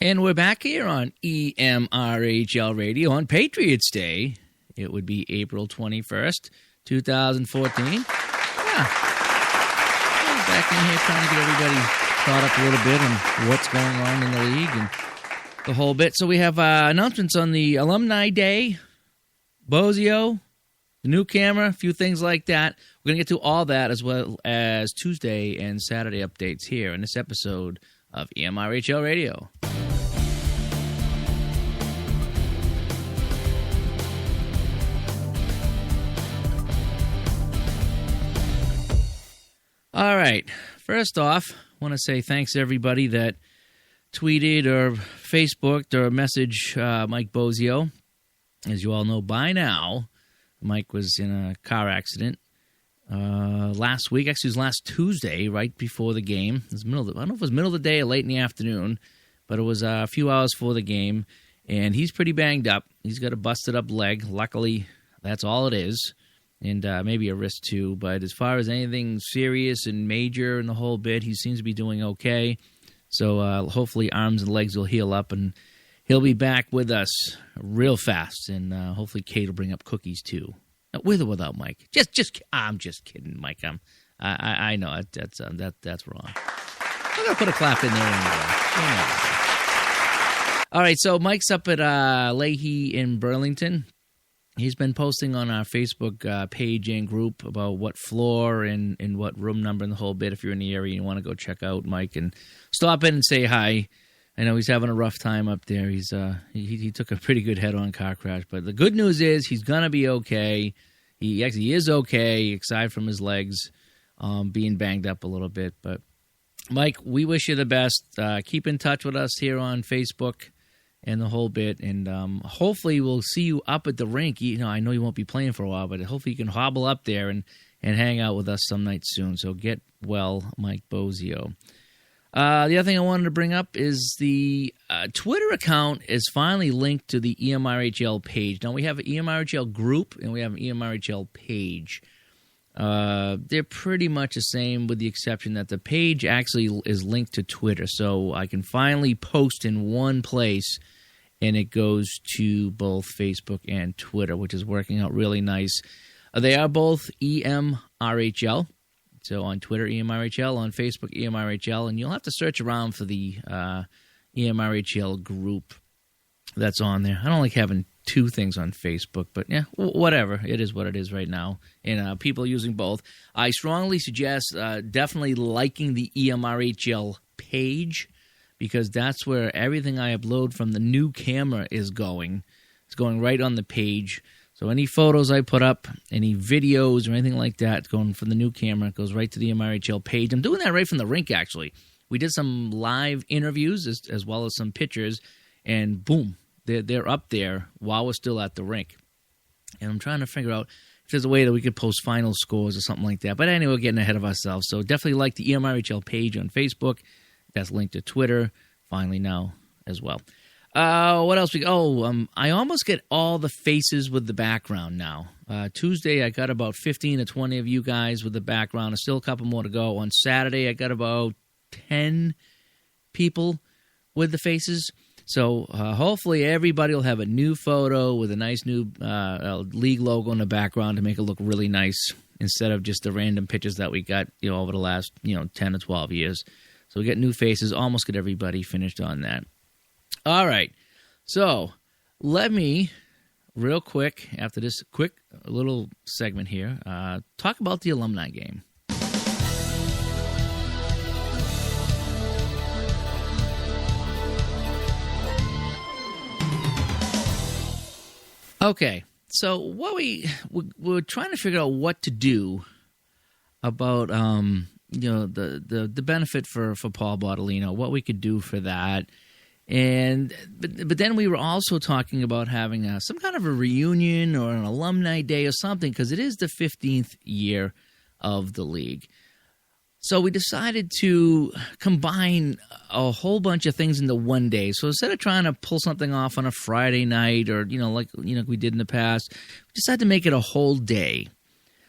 And we're back here on emrhl Radio on Patriots Day. It would be April 21st, 2014. Yeah. We're back in here trying to get everybody caught up a little bit on what's going on in the league and the whole bit. So we have announcements on the Alumni Day, Bozio, the new camera, a few things like that. We're going to get to all that as well as Tuesday and Saturday updates here in this episode of emrhl Radio. All right. First off, I want to say thanks to everybody that tweeted or Facebooked or messaged Mike Bozio. As you all know by now, Mike was in a car accident last week. Actually, it was last Tuesday, right before the game. It was I don't know if it was middle of the day or late in the afternoon, but it was a few hours before the game, and he's pretty banged up. He's got a busted-up leg. Luckily, that's all it is. And maybe a wrist too. But as far as anything serious and major and the whole bit, he seems to be doing okay. So hopefully arms and legs will heal up, and he'll be back with us real fast. And hopefully Kate will bring up cookies too, with or without Mike. I'm just kidding, Mike. I know that's wrong. I'm gonna put a clap in there anyway. All right, so Mike's up at Leahy in Burlington. He's been posting on our Facebook page and group about what floor and what room number and the whole bit. If you're in the area and you want to go check out Mike and stop in and say hi. I know he's having a rough time up there. He's he took a pretty good head-on car crash. But the good news is he's going to be okay. He actually is okay, aside from his legs being banged up a little bit. But, Mike, we wish you the best. Keep in touch with us here on Facebook and the whole bit, and hopefully we'll see you up at the rink. You know, I know you won't be playing for a while, but hopefully you can hobble up there and hang out with us some night soon. So get well, Mike Bozio. The other thing I wanted to bring up is the Twitter account is finally linked to the EMRHL page. Now, we have an EMRHL group, and we have an EMRHL page. They're pretty much the same, with the exception that the page actually is linked to Twitter. So I can finally post in one place, and it goes to both Facebook and Twitter, which is working out really nice. They are both EMRHL. So on Twitter, EMRHL. On Facebook, EMRHL. And you'll have to search around for the EMRHL group that's on there. I don't like having two things on Facebook, but yeah, whatever. It is what it is right now. And people are using both. I strongly suggest definitely liking the EMRHL page, because that's where everything I upload from the new camera is going. It's going right on the page. So any photos I put up, any videos or anything like that going from the new camera, it goes right to the EMRHL page. I'm doing that right from the rink, actually. We did some live interviews as well as some pictures, and boom, they're up there while we're still at the rink. And I'm trying to figure out if there's a way that we could post final scores or something like that. But anyway, we're getting ahead of ourselves. So definitely like the EMRHL page on Facebook. That's linked to Twitter, finally now as well. What else? I almost get all the faces with the background now. Tuesday, I got about 15 to 20 of you guys with the background. There's still a couple more to go. On Saturday, I got about 10 people with the faces. So hopefully everybody will have a new photo with a nice new league logo in the background to make it look really nice, instead of just the random pictures that we got over the last 10 to 12 years. So we get new faces, almost get everybody finished on that. All right, so let me, real quick, after this quick little segment here, talk about the alumni game. Okay, so what we're trying to figure out what to do about the benefit for Paul Bartolino, what we could do for that. But then we were also talking about having some kind of a reunion or an alumni day or something, because it is the 15th year of the league. So we decided to combine a whole bunch of things into one day. So instead of trying to pull something off on a Friday night or like we did in the past, we decided to make it a whole day.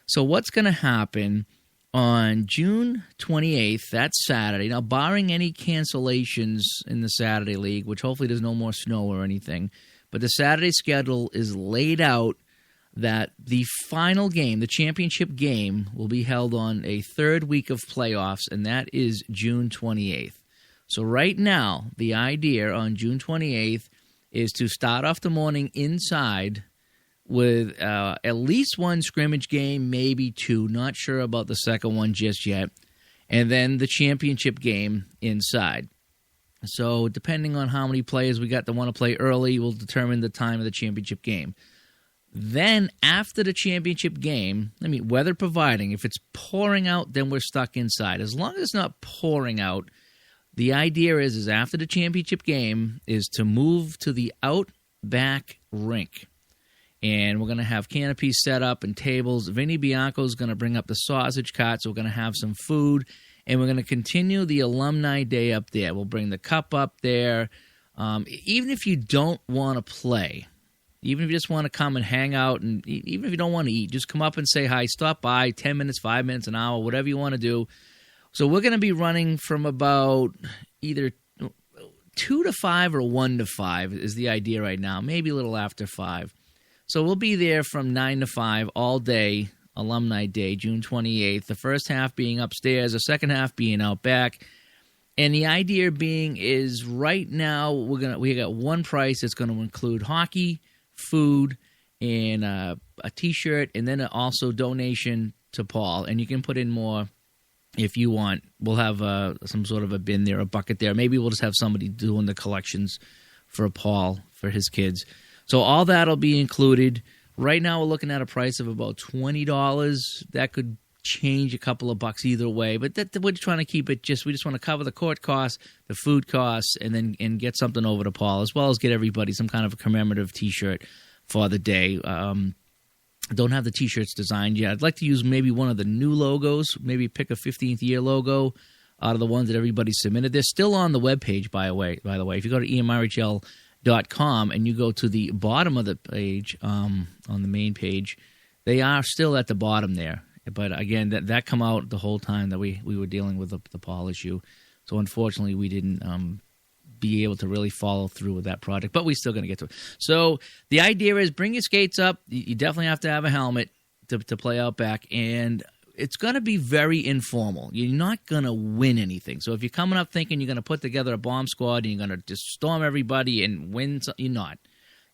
So what's going to happen on June 28th, that's Saturday. Now, barring any cancellations in the Saturday League, which hopefully there's no more snow or anything, but the Saturday schedule is laid out that the final game, the championship game, will be held on a third week of playoffs, and that is June 28th. So right now, the idea on June 28th is to start off the morning inside with at least one scrimmage game, maybe two. Not sure about the second one just yet. And then the championship game inside. So depending on how many players we got that want to play early will determine the time of the championship game. Then after the championship game, weather providing, if it's pouring out, then we're stuck inside. As long as it's not pouring out, the idea is after the championship game is to move to the Outback Rink. And we're going to have canopies set up and tables. Vinny Bianco's going to bring up the sausage carts. So we're going to have some food. And we're going to continue the Alumni Day up there. We'll bring the cup up there. Even if you don't want to play, even if you just want to come and hang out, and even if you don't want to eat, just come up and say hi. Stop by, 10 minutes, 5 minutes, an hour, whatever you want to do. So we're going to be running from about either 2 to 5 or 1 to 5 is the idea right now. Maybe a little after 5. So we'll be there from 9 to 5 all day, Alumni Day, June 28th. The first half being upstairs, the second half being out back. And the idea being is right now we got one price that's going to include hockey, food, and a T-shirt, and then also donation to Paul. And you can put in more if you want. We'll have some sort of a bin there, a bucket there. Maybe we'll just have somebody doing the collections for Paul, for his kids. So all that will be included. Right now we're looking at a price of about $20. That could change a couple of bucks either way, but we're trying to keep it we just want to cover the court costs, the food costs, and get something over to Paul, as well as get everybody some kind of a commemorative T-shirt for the day. Don't have the T-shirts designed yet. I'd like to use maybe one of the new logos, maybe pick a 15th year logo out of the ones that everybody submitted. They're still on the webpage, by the way. If you go to emrhl.com and you go to the bottom of the page, on the main page, they are still at the bottom there. But again, that come out the whole time that we were dealing with the Paul issue. So unfortunately, we didn't be able to really follow through with that project. But we're still going to get to it. So the idea is bring your skates up. You definitely have to have a helmet to play out back. And it's going to be very informal. You're not going to win anything. So if you're coming up thinking you're going to put together a bomb squad and you're going to just storm everybody and win, you're not.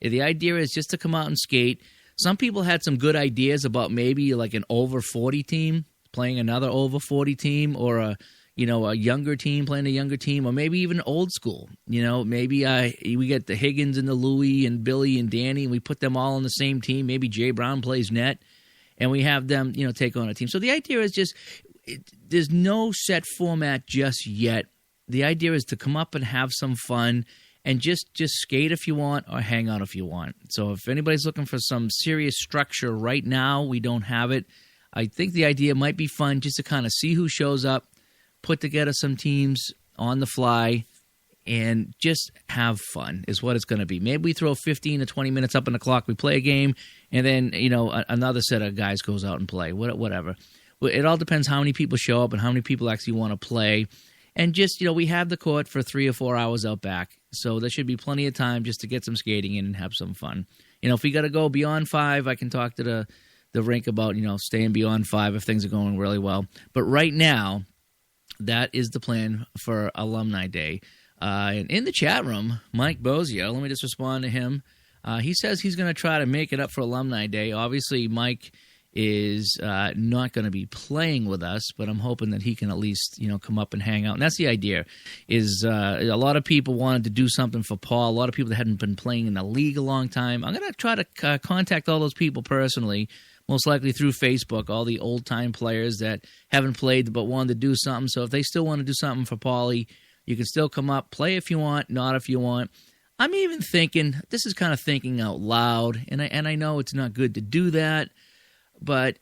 The idea is just to come out and skate. Some people had some good ideas about maybe like an over 40 team playing another over 40 team, or a younger team playing a younger team, or maybe even old school. Maybe we get the Higgins and the Louie and Billy and Danny, and we put them all on the same team. Maybe Jay Brown plays net, and we have them, take on a team. So the idea is there's no set format just yet. The idea is to come up and have some fun. And just skate if you want, or hang out if you want. So if anybody's looking for some serious structure right now, we don't have it. I think the idea might be fun just to kind of see who shows up, put together some teams on the fly, and just have fun is what it's going to be. Maybe we throw 15 to 20 minutes up on the clock, we play a game, and then another set of guys goes out and play, whatever. It all depends how many people show up and how many people actually want to play. And just, we have the court for 3 or 4 hours out back. So there should be plenty of time just to get some skating in and have some fun. If we got to go beyond 5, I can talk to the rink about, staying beyond 5 if things are going really well. But right now, that is the plan for Alumni Day. And in the chat room, Mike Bozio, let me just respond to him. He says he's going to try to make it up for Alumni Day. Obviously, Mike is not going to be playing with us, but I'm hoping that he can at least, come up and hang out. And that's the idea, is a lot of people wanted to do something for Paul. A lot of people that hadn't been playing in the league a long time. I'm going to try to contact all those people personally, most likely through Facebook, all the old-time players that haven't played but wanted to do something. So if they still want to do something for Paulie, you can still come up, play if you want, not if you want. I'm even thinking, this is kind of thinking out loud, and I know it's not good to do that, but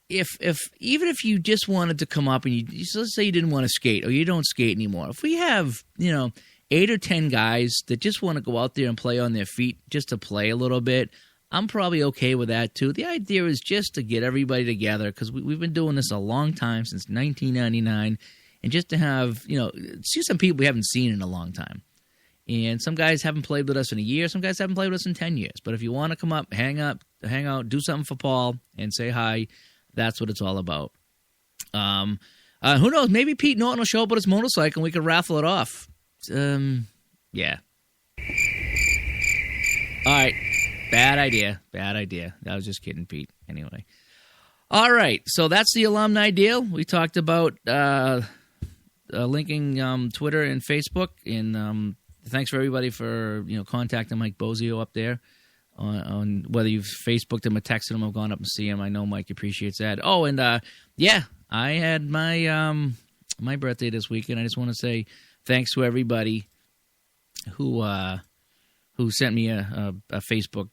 even if you just wanted to come up and let's say you didn't want to skate or you don't skate anymore, if we have 8 or 10 guys that just want to go out there and play on their feet just to play a little bit, I'm probably okay with that, too. The idea is just to get everybody together because we've been doing this a long time, since 1999, and just to have, see some people we haven't seen in a long time. And some guys haven't played with us in a year. Some guys haven't played with us in 10 years. But if you want to come up, hang out, do something for Paul, and say hi, that's what it's all about. Who knows? Maybe Pete Norton will show up with his motorcycle and we can raffle it off. Yeah. All right. Bad idea. I was just kidding, Pete. Anyway. All right. So that's the alumni deal. We talked about linking Twitter and Facebook. And thanks for everybody for contacting Mike Bozio up there. On whether you've Facebooked him or texted him or gone up and see him. I know Mike appreciates that. Oh, and I had my my birthday this weekend. I just want to say thanks to everybody who sent me a Facebook,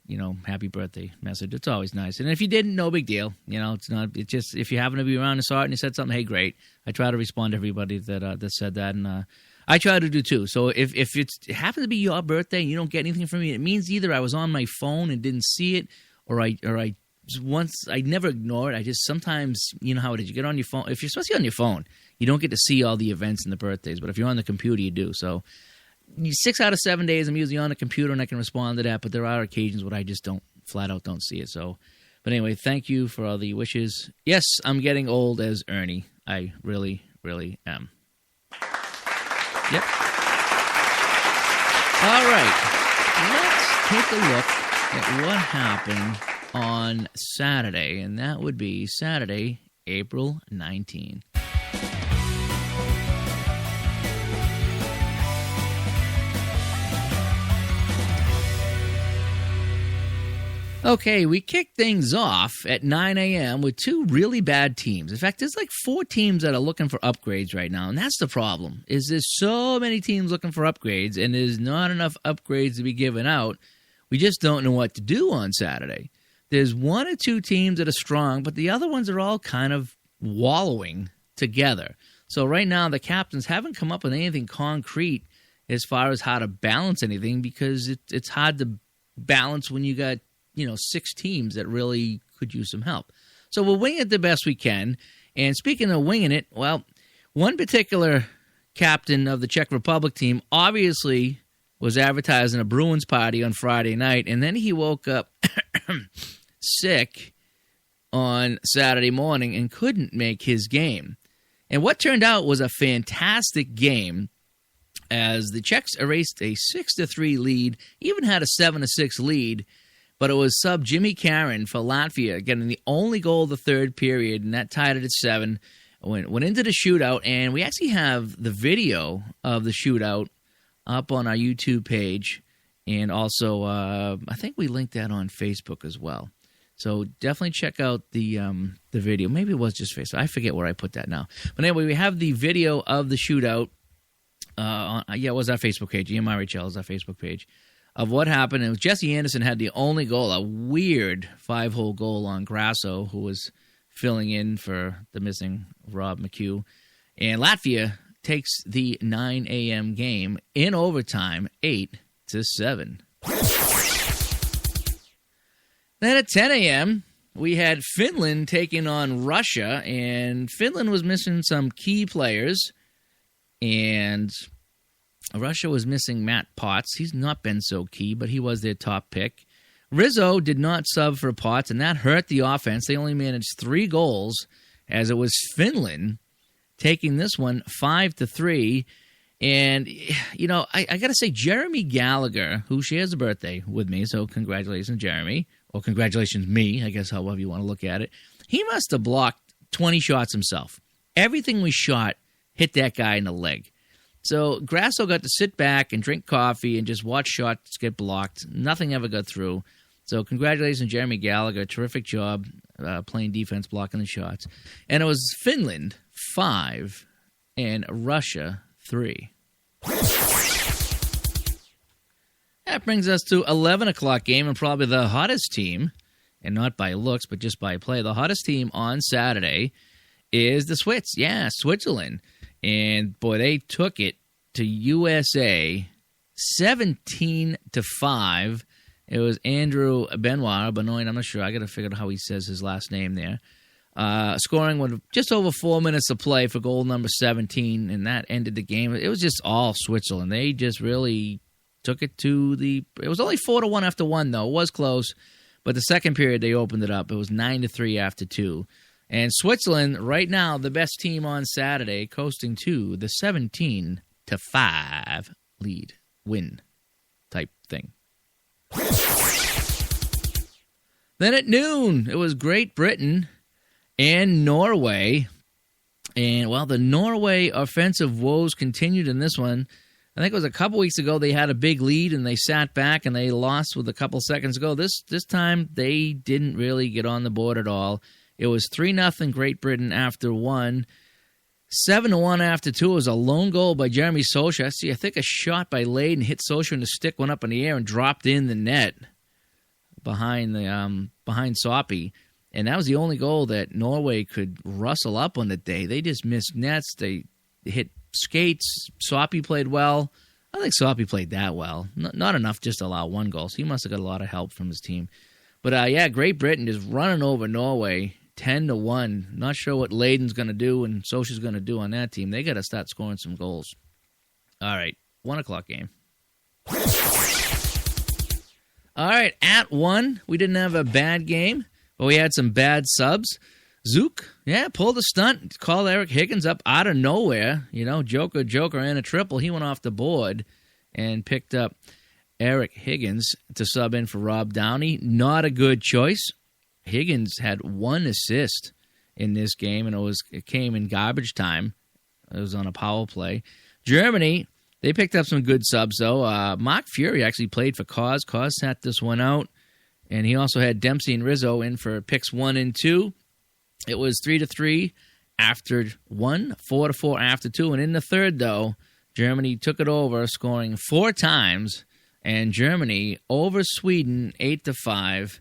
happy birthday message. It's always nice. And if you didn't, no big deal. It's just if you happen to be around and saw it and you said something, hey, great. I try to respond to everybody that said that, and I try to do too. So if it happens to be your birthday and you don't get anything from me, it means either I was on my phone and didn't see it, or I never ignore it. I just sometimes, you know how it is. You get on your phone. If you're supposed to be on your phone, you don't get to see all the events and the birthdays. But if you're on the computer, you do. So 6 out of 7 days, I'm usually on the computer and I can respond to that. But there are occasions where I just flat out don't see it. So, but anyway, thank you for all the wishes. Yes, I'm getting old as Ernie. I really, really am. Yep. All right. Let's take a look at what happened on Saturday, and that would be Saturday, April 19. Okay, we kicked things off at 9 a.m. with 2 really bad teams. In fact, there's like 4 teams that are looking for upgrades right now, and that's the problem, is there's so many teams looking for upgrades, and there's not enough upgrades to be given out. We just don't know what to do on Saturday. There's 1 or 2 teams that are strong, but the other ones are all kind of wallowing together. So right now, the captains haven't come up with anything concrete as far as how to balance anything, because it's hard to balance when you got 6 teams that really could use some help. So we'll wing it the best we can. And speaking of winging it, well, one particular captain of the Czech Republic team obviously was advertising a Bruins party on Friday night, and then he woke up sick on Saturday morning and couldn't make his game. And what turned out was a fantastic game, as the Czechs erased a 6-3 lead, even had a 7-6 lead, but it was sub Jimmy Caron for Latvia getting the only goal of the third period, and that tied it at 7. Went into the shootout, and we actually have the video of the shootout up on our YouTube page, and also I think we linked that on Facebook as well. So definitely check out the video. Maybe it was just Facebook. I forget where I put that now. But anyway, we have the video of the shootout. It was our Facebook page. emrhl is our Facebook page. Of what happened. It was Jesse Anderson had the only goal, a weird 5-hole goal on Grasso, who was filling in for the missing Rob McHugh. And Latvia takes the 9 a.m. game in overtime, 8-7. Then at 10 a.m., we had Finland taking on Russia, and Finland was missing some key players, and Russia was missing Matt Potts. He's not been so key, but he was their top pick. Rizzo did not sub for Potts, and that hurt the offense. They only managed 3 goals, as it was Finland taking this one 5-3. And, I got to say, Jeremy Gallagher, who shares a birthday with me, so congratulations, Jeremy, or congratulations, me, I guess, however you want to look at it. He must have blocked 20 shots himself. Everything we shot hit that guy in the leg. So Grasso got to sit back and drink coffee and just watch shots get blocked. Nothing ever got through. So congratulations, Jeremy Gallagher. Terrific job playing defense, blocking the shots. And it was Finland 5 and Russia 3. That brings us to 11 o'clock game, and probably the hottest team, and not by looks but just by play. The hottest team on Saturday is the Swiss. Yeah, Switzerland. And, boy, they took it to USA 17-5. It was Andrew Benoit, I'm not sure. I got to figure out how he says his last name there. Scoring with just over 4 minutes of play for goal number 17, and that ended the game. It was just all Switzerland. They just really took it to it was only 4-1 after 1, though. It was close, but the second period they opened it up. It was 9-3 after 2. And Switzerland, right now, the best team on Saturday, coasting to the 17-5 lead win type thing. Then at noon, it was Great Britain and Norway. And, well, the Norway offensive woes continued in this one. I think it was a couple weeks ago they had a big lead and they sat back and they lost with a couple seconds ago. This time they didn't really get on the board at all. It was 3-0 Great Britain after 1. 7-1 after 2. It was a lone goal by Jeremy Socha. I think a shot by Layden hit Socha and the stick went up in the air and dropped in the net behind Soppy. And that was the only goal that Norway could rustle up on the day. They just missed nets. They hit skates. Soppy played well. I don't think Soppy played that well. Not enough just to allow one goal. So he must have got a lot of help from his team. But, Great Britain is running over Norway 10-1. Not sure what Layden's going to do and Socha's going to do on that team. They got to start scoring some goals. All right, 1 o'clock game. All right, at 1, we didn't have a bad game, but we had some bad subs. Zook, pulled a stunt, called Eric Higgins up out of nowhere. Joker, and a triple. He went off the board and picked up Eric Higgins to sub in for Rob Downey. Not a good choice. Higgins had 1 assist in this game, and it came in garbage time. It was on a power play. Germany, they picked up some good subs, though. Mark Fury actually played for Cause. Cause sat this one out, and he also had Dempsey and Rizzo in for picks 1 and 2. It was 3-3 after 1, 4-4 after 2, and in the third, though, Germany took it over, scoring 4 times, and Germany over Sweden 8-5.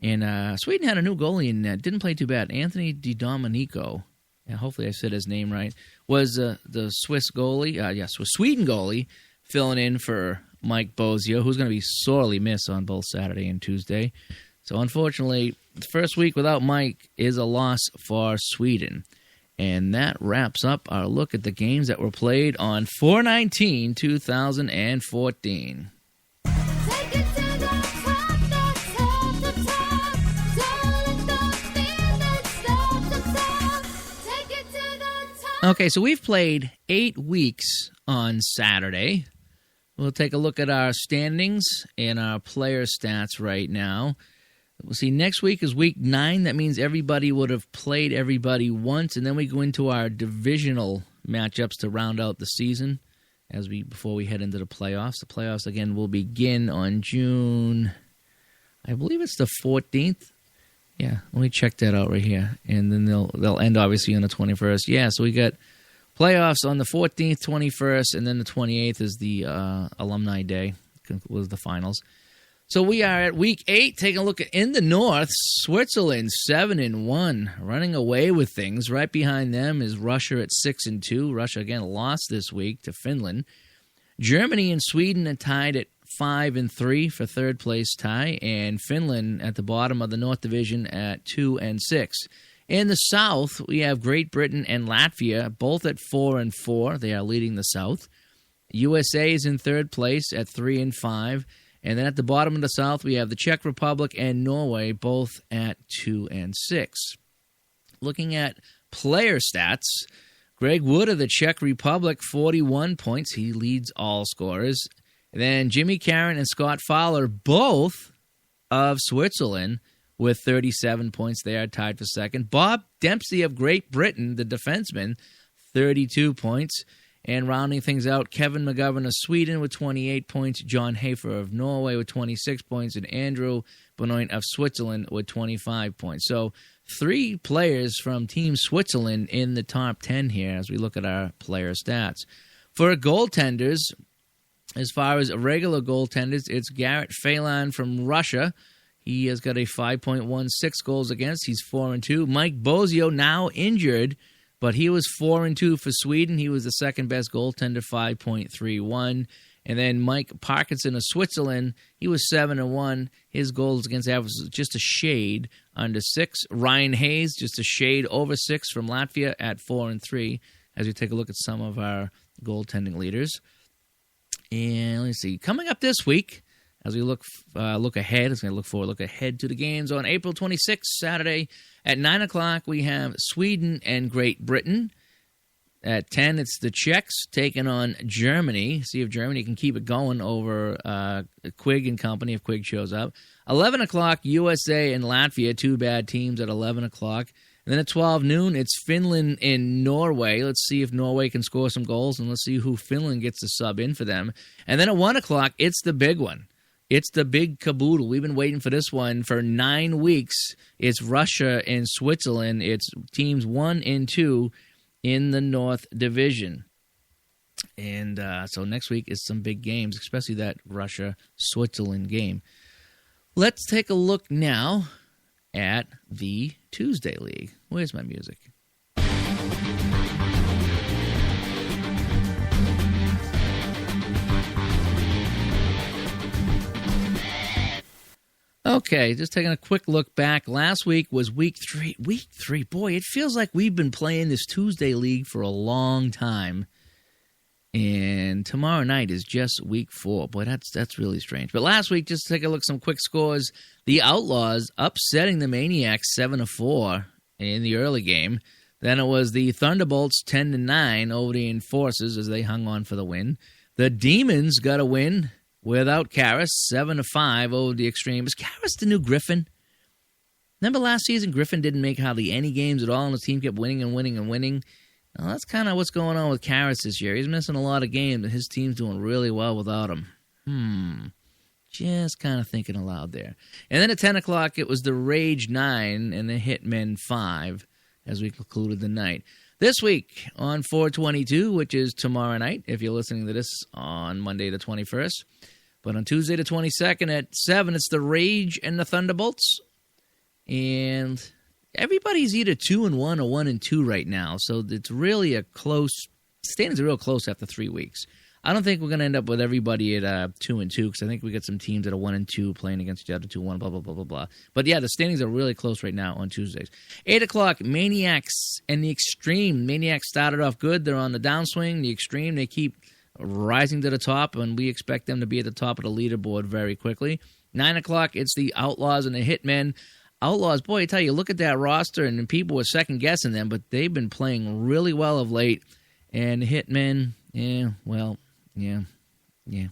And Sweden had a new goalie in that. Didn't play too bad. Anthony DiDomenico, hopefully I said his name right, was the Swiss goalie. Sweden goalie, filling in for Mike Bozio, who's going to be sorely missed on both Saturday and Tuesday. So unfortunately, the first week without Mike is a loss for Sweden. And that wraps up our look at the games that were played on 4/19/2014. Okay, so we've played 8 weeks on Saturday. We'll take a look at our standings and our player stats right now. We'll see next week is week 9. That means everybody would have played everybody once, and then we go into our divisional matchups to round out the season before we head into the playoffs. The playoffs, again, will begin on June, I believe it's the 14th. Yeah, let me check that out right here. And then they'll end, obviously, on the 21st. Yeah, so we got playoffs on the 14th, 21st, and then the 28th is the Alumni Day, was the finals. So we are at week 8, taking a look at in the North, Switzerland 7-1, running away with things. Right behind them is Russia at 6-2. Russia, again, lost this week to Finland. Germany and Sweden are tied at 5-3 for third place tie, and Finland at the bottom of the North Division at 2-6. In the South, we have Great Britain and Latvia, both at 4-4. They are leading the South. USA is in third place at 3-5. And then at the bottom of the South, we have the Czech Republic and Norway, both at 2-6. Looking at player stats, Greg Wood of the Czech Republic, 41 points. He leads all scorers. And then Jimmy Caron and Scott Fowler, both of Switzerland, with 37 points. They are tied for second. Bob Dempsey of Great Britain, the defenseman, 32 points. And rounding things out, Kevin McGovern of Sweden with 28 points, John Hafer of Norway with 26 points, and Andrew Benoit of Switzerland with 25 points. So 3 players from Team Switzerland in the top 10 here as we look at our player stats. For goaltenders, as far as regular goaltenders, it's Garrett Phelan from Russia. He has got a 5.16 goals against. He's 4-2. Mike Bozio, now injured, but he was 4-2 for Sweden. He was the second best goaltender, 5.31. And then Mike Parkinson of Switzerland, he was 7-1. His goals against average was just a shade under 6. Ryan Hayes, just a shade over 6 from Latvia at 4-3. As we take a look at some of our goaltending leaders. And let's see, coming up this week, as we look ahead, it's going to look ahead to the games on April 26th, Saturday at 9 o'clock. We have Sweden and Great Britain. At 10, it's the Czechs taking on Germany. See if Germany can keep it going over Quigg and company if Quigg shows up. 11 o'clock, USA and Latvia, two bad teams at 11 o'clock. And then at 12 noon, it's Finland and Norway. Let's see if Norway can score some goals, and let's see who Finland gets to sub in for them. And then at 1 o'clock, it's the big one. It's the big caboodle. We've been waiting for this one for 9 weeks. It's Russia and Switzerland. It's teams 1 and 2 in the North Division. And so next week is some big games, especially that Russia-Switzerland game. Let's take a look now at the Tuesday League. Where's my music? Okay, just taking a quick look back. Last week was week 3. Week 3, boy, it feels like we've been playing this Tuesday League for a long time. And tomorrow night is just week 4. Boy, that's really strange. But last week, just to take a look at some quick scores. The Outlaws upsetting the Maniacs 7-4 in the early game. Then it was the Thunderbolts 10-9 over the Enforcers as they hung on for the win. The Demons got a win without Karras, 7-5 over the Extreme. Is Karras the new Griffin? Remember last season, Griffin didn't make hardly any games at all, and his team kept winning and winning and winning. Well, that's kind of what's going on with Karras this year. He's missing a lot of games, and his team's doing really well without him. Just kind of thinking aloud there. And then at 10 o'clock, it was the Rage 9 and the Hitmen 5 as we concluded the night. This week on 4/22, which is tomorrow night, if you're listening to this on Monday the 21st. But on Tuesday the 22nd at 7, it's the Rage and the Thunderbolts. And everybody's either 2-1 or 1-2 right now, so it's really a close. Standings are real close after 3 weeks. I don't think we're going to end up with everybody at 2-2 because I think we got some teams that are 1-2 playing against each other 2-1, blah blah blah blah blah. But yeah, the standings are really close right now on Tuesdays. 8 o'clock, Maniacs and the Extreme. Maniacs started off good; they're on the downswing. The Extreme, they keep rising to the top, and we expect them to be at the top of the leaderboard very quickly. 9 o'clock, it's the Outlaws and the Hitmen. Outlaws, boy, I tell you, look at that roster, and people were second-guessing them, but they've been playing really well of late. And the Hitmen,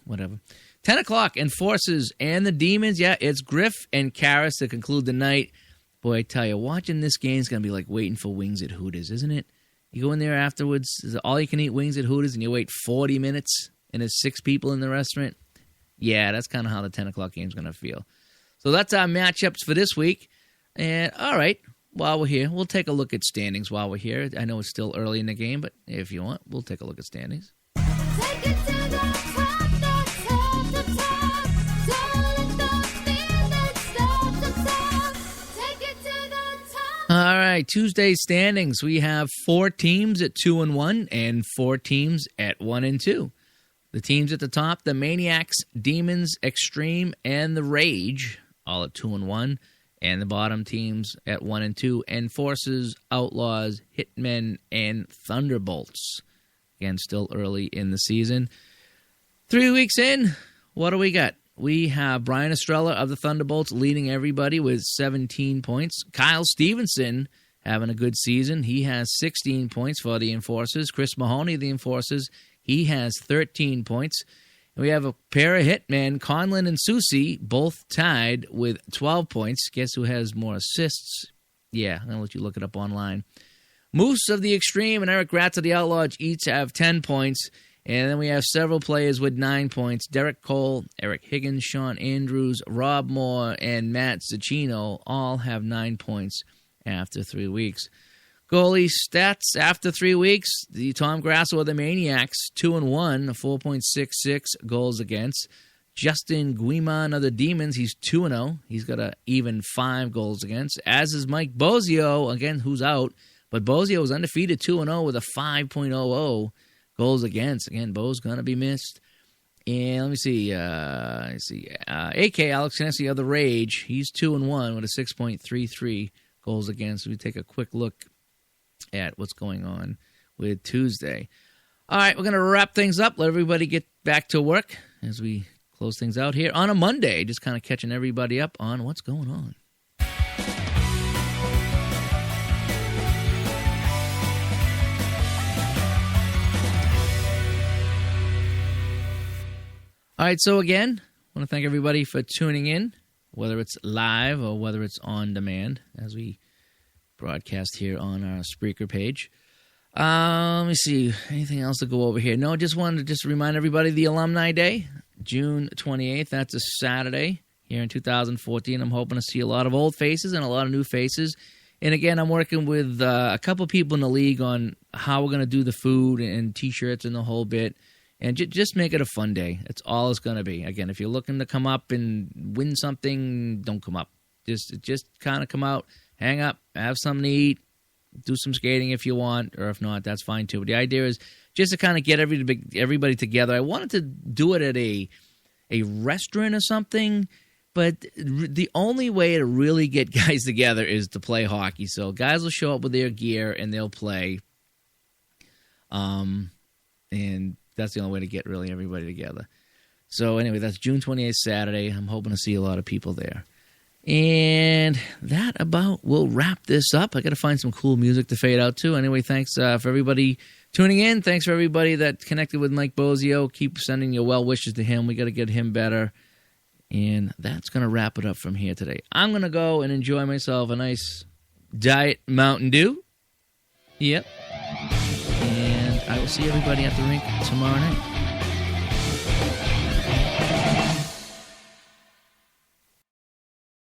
whatever. 10 o'clock, Enforcers and the Demons. Yeah, it's Griff and Karras to conclude the night. Boy, I tell you, watching this game is going to be like waiting for wings at Hooters, isn't it? You go in there afterwards, all-you-can-eat wings at Hooters, and you wait 40 minutes, and there's 6 people in the restaurant. Yeah, that's kind of how the 10 o'clock game's going to feel. So that's our matchups for this week. And, all right, while we're here, we'll take a look at standings while we're here. I know it's still early in the game, but if you want, we'll take a look at standings. Take it to the top, the top. Don't let the feeling stop the top. Take it to the top. All right, Tuesday standings. We have 4 teams at 2-1 and 4 teams at 1-2. The teams at the top, the Maniacs, Demons, Extreme, and the Rage, all at 2-1. And the bottom teams at 1-2, Enforcers, Outlaws, Hitmen, and Thunderbolts. Again, still early in the season. 3 weeks in, what do we got? We have Brian Estrella of the Thunderbolts leading everybody with 17 points. Kyle Stevenson having a good season. He has 16 points for the Enforcers. Chris Mahoney of the Enforcers, he has 13 points. We have a pair of hitmen, Conlon and Susie, both tied with 12 points. Guess who has more assists? Yeah, I'm going to let you look it up online. Moose of the Extreme and Eric Gratz of the Outlaws each have 10 points. And then we have several players with 9 points. Derek Cole, Eric Higgins, Sean Andrews, Rob Moore, and Matt Zacchino all have 9 points after 3 weeks. Goalie stats after 3 weeks. The Tom Grasso of the Maniacs, 2-1, 4.66 goals against. Justin Guiman of the Demons, he's 2-0. He's got an even 5 goals against. As is Mike Bozio, again, who's out. But Bozio was undefeated 2-0 with a 5.00 goals against. Again, Bo's going to be missed. And let me see. AK Alex Hennessy of the Rage. He's 2-1 with a 6.33 goals against. So we take a quick look at what's going on with Tuesday. All right, we're going to wrap things up. Let everybody get back to work as we close things out here on a Monday. Just kind of catching everybody up on what's going on. All right, so again, I want to thank everybody for tuning in, whether it's live or whether it's on demand, as we broadcast here on our Spreaker page. Let me see, anything else to go over here? No, just wanted to remind everybody the Alumni Day, June 28th. That's a Saturday here in 2014. I'm hoping to see a lot of old faces and a lot of new faces. And again, I'm working with a couple people in the league on how we're going to do the food and T-shirts and the whole bit. And just make it a fun day. That's all it's going to be. Again, if you're looking to come up and win something, don't come up. Just kind of come out, hang up, have something to eat, do some skating if you want, or if not, that's fine too. But the idea is just to kind of get everybody together. I wanted to do it at a restaurant or something, but the only way to really get guys together is to play hockey. So guys will show up with their gear and they'll play. And that's the only way to get really everybody together. So anyway, that's June 28th, Saturday. I'm hoping to see a lot of people there. And that about will wrap this up. I got to find some cool music to fade out to. Anyway, thanks for everybody tuning in. Thanks for everybody that connected with Mike Bozio. Keep sending your well wishes to him. We got to get him better. And that's going to wrap it up from here today. I'm going to go and enjoy myself a nice Diet Mountain Dew. Yep. I will see everybody at the rink tomorrow night.